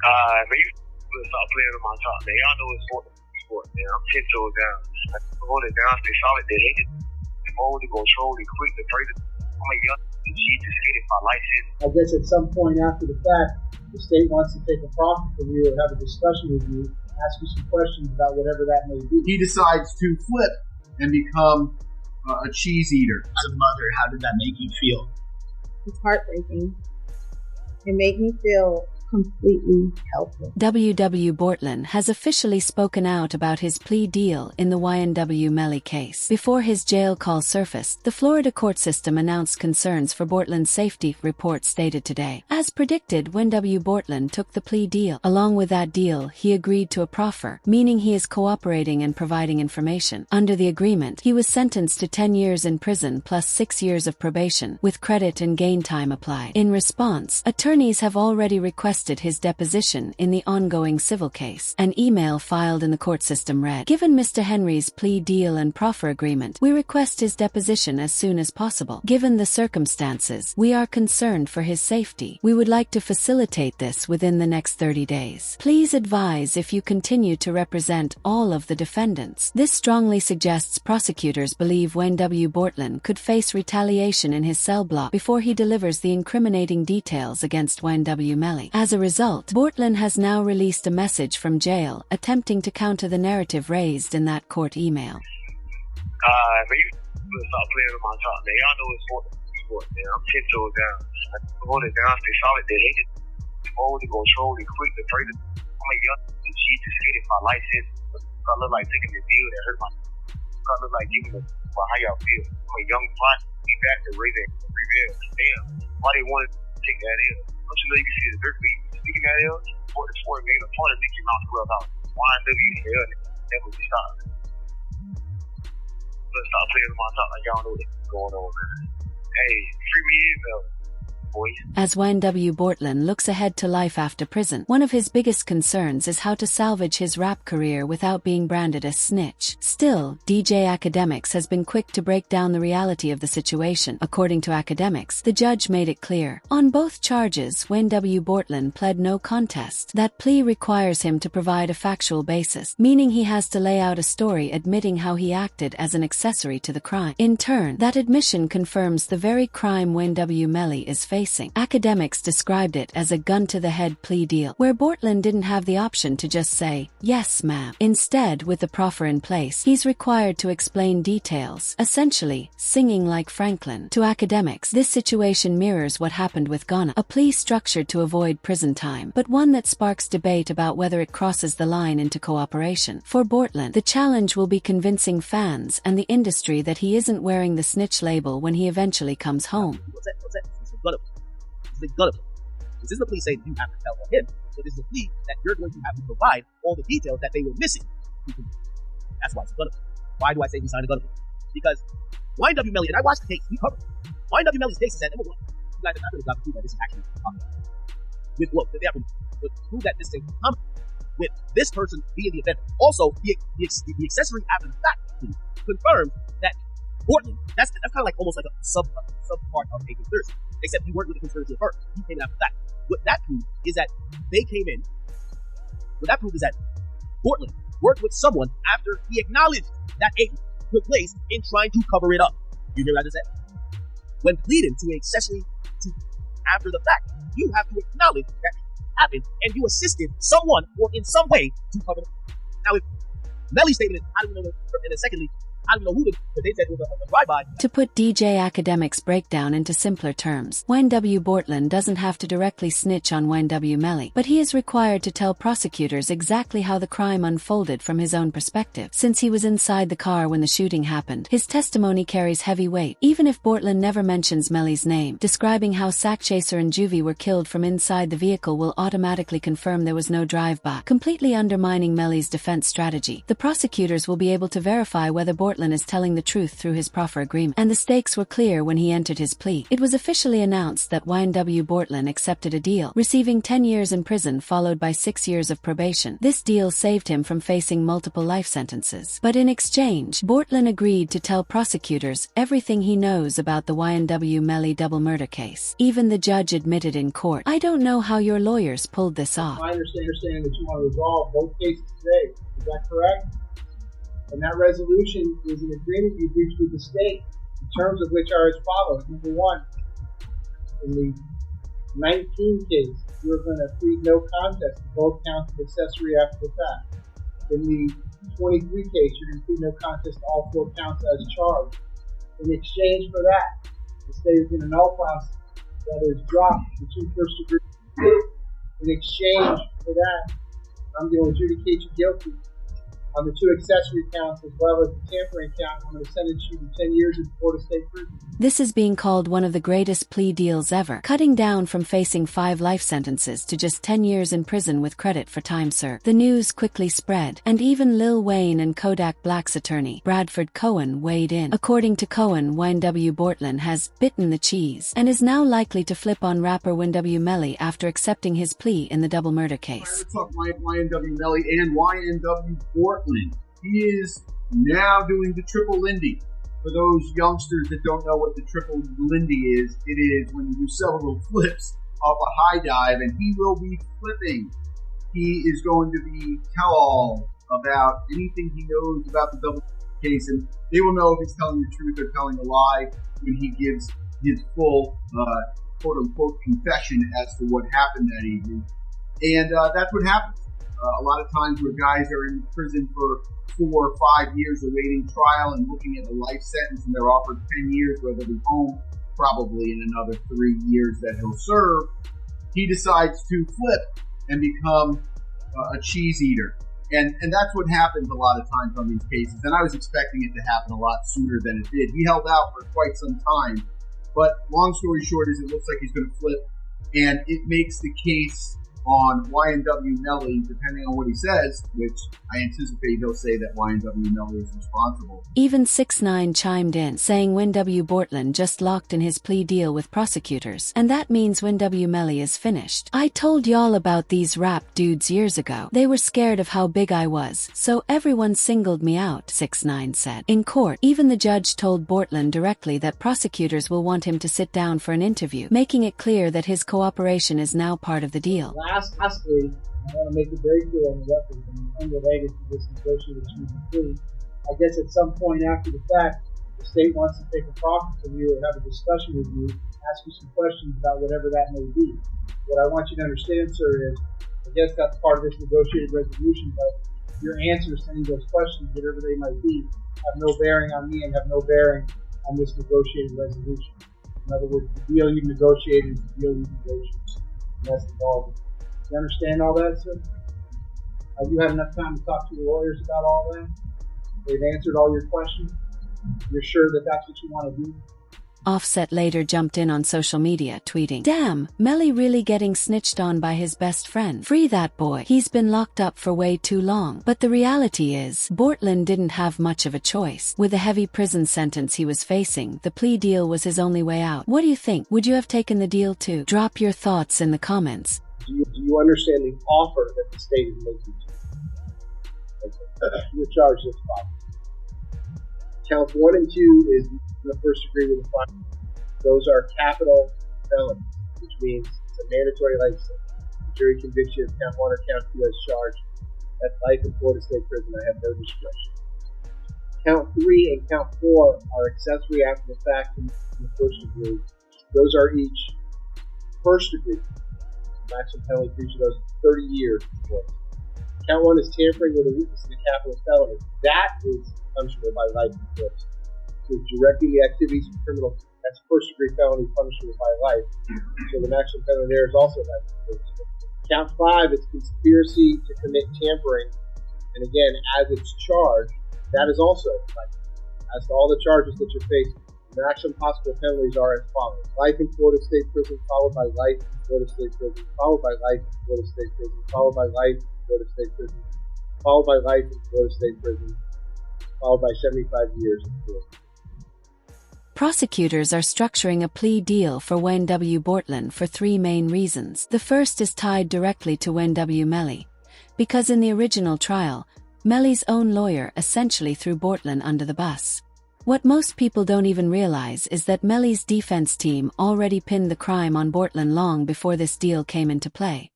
Man, you better stop playing on my top, man. Y'all know it's sport, man. I'm 10 toes down. I'm on it down, stay solid, they hate it. Only control, they quick, they pray. I'm a young G just hated my license. I guess at some point after the fact, the state wants to take a profit from you or have a discussion with you, ask you some questions about whatever that may be. He decides to flip and become a cheese eater. As a mother, how did that make you feel? It's heartbreaking. It made me feel completely helpless. W.W. Bortlen has officially spoken out about his plea deal in the Y&W Melly case. Before his jail call surfaced, the Florida court system announced concerns for Bortlen's safety, report stated today. As predicted, when W. Bortlen took the plea deal, along with that deal, he agreed to a proffer, meaning he is cooperating and providing information. Under the agreement, he was sentenced to 10 years in prison plus 6 years of probation, with credit and gain time applied. In response, attorneys have already requested his deposition in the ongoing civil case. An email filed in the court system read, "Given Mr. Henry's plea deal and proffer agreement, we request his deposition as soon as possible. Given the circumstances, we are concerned for his safety. We would like to facilitate this within the next 30 days. Please advise if you continue to represent all of the defendants." This strongly suggests prosecutors believe Wayne W. Bortlen could face retaliation in his cell block before he delivers the incriminating details against Wayne W. Melly. As a result, Bortlen has now released a message from jail, attempting to counter the narrative raised in that court email. Man, you better stop playing on my top, man. Y'all know it's sport, man. I'm 10 toes down. I'm on it down, stay solid, they hate it. Only control, they quick, they pray. I'm a young G just hated my license. I look like taking the deal that hurt my. I look like giving a how y'all feel. I'm a young fly, be back to raise and prevail. Damn, why they want to take that in? Don't you know you can see the dirt beat speaking that ill? For the sport, man, a part of Mickey Mouse Clubhouse. YNW, never be stopped. Let's stop playing on my top like y'all know what's going on, man. Hey, free me in, boys. As Wayne W. Bortlen looks ahead to life after prison, one of his biggest concerns is how to salvage his rap career without being branded as snitch. Still, DJ Academics has been quick to break down the reality of the situation. According to Academics, the judge made it clear. On both charges, Wayne W. Bortlen pled no contest. That plea requires him to provide a factual basis, meaning he has to lay out a story admitting how he acted as an accessory to the crime. In turn, that admission confirms the very crime Wayne W. Melly is facing. Academics described it as a gun-to-the-head plea deal, where Bortlen didn't have the option to just say, "Yes, ma'am." Instead, with the proffer in place, he's required to explain details, essentially, singing like Franklin. To Academics, this situation mirrors what happened with Ghana, a plea structured to avoid prison time, but one that sparks debate about whether it crosses the line into cooperation. For Bortlen, the challenge will be convincing fans and the industry that he isn't wearing the snitch label when he eventually comes home. This is the plea saying you have to tell on him. So this is the plea that you're going to have to provide all the details that they were missing. That's why it's a gun. Why do I say he signed a gun? Because YNW Melly, and I watched the case, we covered. YNW Melly's case is that number one, you guys have not really got to prove that this is actually they have to prove that this thing with this person being the offender. Also, the accessory after the fact confirms that Bortlen, that's kind of like almost like a sub part of a conspiracy. Except he worked with the conspiracy at first. He came in after that. What that proves is that they came in. What that proves is that Bortlen worked with someone after he acknowledged that aid took place in trying to cover it up. You hear what I just said? When pleading to an accessory to after the fact, you have to acknowledge that it happened and you assisted someone or in some way to cover it up. Now, if Melly stated it, I don't know, and then secondly, I don't know who but they said it was a drive-by. To put DJ Academics' breakdown into simpler terms, Wayne W. Bortlen doesn't have to directly snitch on Wayne W. Melly, but he is required to tell prosecutors exactly how the crime unfolded from his own perspective. Since he was inside the car when the shooting happened, his testimony carries heavy weight. Even if Bortlen never mentions Melly's name, describing how Sackchaser and Juvie were killed from inside the vehicle will automatically confirm there was no drive-by, completely undermining Melly's defense strategy. The prosecutors will be able to verify whether Bortlen Bortlen is telling the truth through his proffer agreement, and the stakes were clear when he entered his plea. It was officially announced that YNW Bortlen accepted a deal, receiving 10 years in prison followed by 6 years of probation. This deal saved him from facing multiple life sentences. But in exchange, Bortlen agreed to tell prosecutors everything he knows about the YNW Melly double murder case. Even the judge admitted in court, "I don't know how your lawyers pulled this off." I understand that you want to resolve both cases today. Is that correct? And that resolution is an agreement you've reached with the state, the terms of which are as follows. Number one, in the 19 case, you're going to plead no contest to both counts of accessory after the fact. In the 23 case, you're going to plead no contest to all 4 counts as charged. In exchange for that, the state is going to nullify, that is, drop the 2 first degree. In exchange for that, I'm going to adjudicate you guilty on the 2 accessory counts as well as the tampering count. I'm going to sentence you to 10 years in Florida State Prison. This is being called one of the greatest plea deals ever, cutting down from facing 5 life sentences to just 10 years in prison with credit for time served. The news quickly spread, and even Lil Wayne and Kodak Black's attorney, Bradford Cohen, weighed in. According to Cohen, YNW Bortlen has bitten the cheese and is now likely to flip on rapper YNW Melly after accepting his plea in the double murder case. Let's talk YNW Melly and YNW Bortlen. He is now doing the triple Lindy. For those youngsters that don't know what the triple Lindy is, it is when you do several flips off a high dive, and he will be flipping. He is going to be tell-all about anything he knows about the double case, and they will know if he's telling the truth or telling a lie when he gives his full, quote-unquote, confession as to what happened that evening. And that's what happens. A lot of times where guys are in prison for 4 or 5 years awaiting trial and looking at a life sentence, and they're offered 10 years where they'll be home probably in another 3 years that he'll serve, he decides to flip and become a cheese eater. And that's what happens a lot of times on these cases. And I was expecting it to happen a lot sooner than it did. He held out for quite some time. But long story short is it looks like he's going to flip. And it makes the case on YNW Melly, depending on what he says, which I anticipate he'll say that YNW Melly is responsible. Even 6ix9ine chimed in, saying YNW Bortlen just locked in his plea deal with prosecutors, and that means YNW Melly is finished. "I told y'all about these rap dudes years ago. They were scared of how big I was, so everyone singled me out," 6ix9ine said. In court, even the judge told Bortlen directly that prosecutors will want him to sit down for an interview, making it clear that his cooperation is now part of the deal. Lastly, I want to make it very clear on the record, and unrelated to this negotiated cheese plea, I guess at some point after the fact, the state wants to take a profit from you or have a discussion with you, ask you some questions about whatever that may be. What I want you to understand, sir, is I guess that's part of this negotiated resolution, but your answers to any of those questions, whatever they might be, have no bearing on me and have no bearing on this negotiated resolution. In other words, the deal you negotiated is the deal you negotiated. And that's the ball. You understand all that, sir? Have you had enough time to talk to your lawyers about all that? They've answered all your questions? You're sure that that's what you want to do? Offset later jumped in on social media, tweeting, "Damn, Melly really getting snitched on by his best friend. Free that boy. He's been locked up for way too long." But the reality is, Bortlen didn't have much of a choice. With the heavy prison sentence he was facing, the plea deal was his only way out. What do you think? Would you have taken the deal too? Drop your thoughts in the comments. Do you understand the offer that the state is making to you? Okay. You're charged with five. Counts 1 and 2 is the first degree with a fine. Those are capital felonies, which means it's a mandatory life sentence. The jury convicts you of count 1 or count 2 as charged. That's life in Florida State Prison. I have no discretion. Count 3 and count 4 are accessory after the fact in the first degree. Those are each first degree. Maximum penalty for each of those 30 years. Count 1 is tampering with a witness in a capital felony. That is punishable by life in Florida. So directing the activities of criminal, that's first degree felony punishable by life. So the maximum penalty there is also life in Florida. Count 5 is conspiracy to commit tampering. And again, as it's charged, that is also life. As to all the charges that you're facing, the maximum possible penalties are as follows. Life in Florida State Prison, followed by life in Florida State Prison, followed by life in Florida State Prison, followed by life in Florida State Prison, followed by life in Florida State Prison, followed by 75 years in prison. Prosecutors are structuring a plea deal for Wayne W. Bortlen for three main reasons. The first is tied directly to Wayne W. Melly, because in the original trial, Melly's own lawyer essentially threw Bortlen under the bus. What most people don't even realize is that Melly's defense team already pinned the crime on Bortlen long before this deal came into play.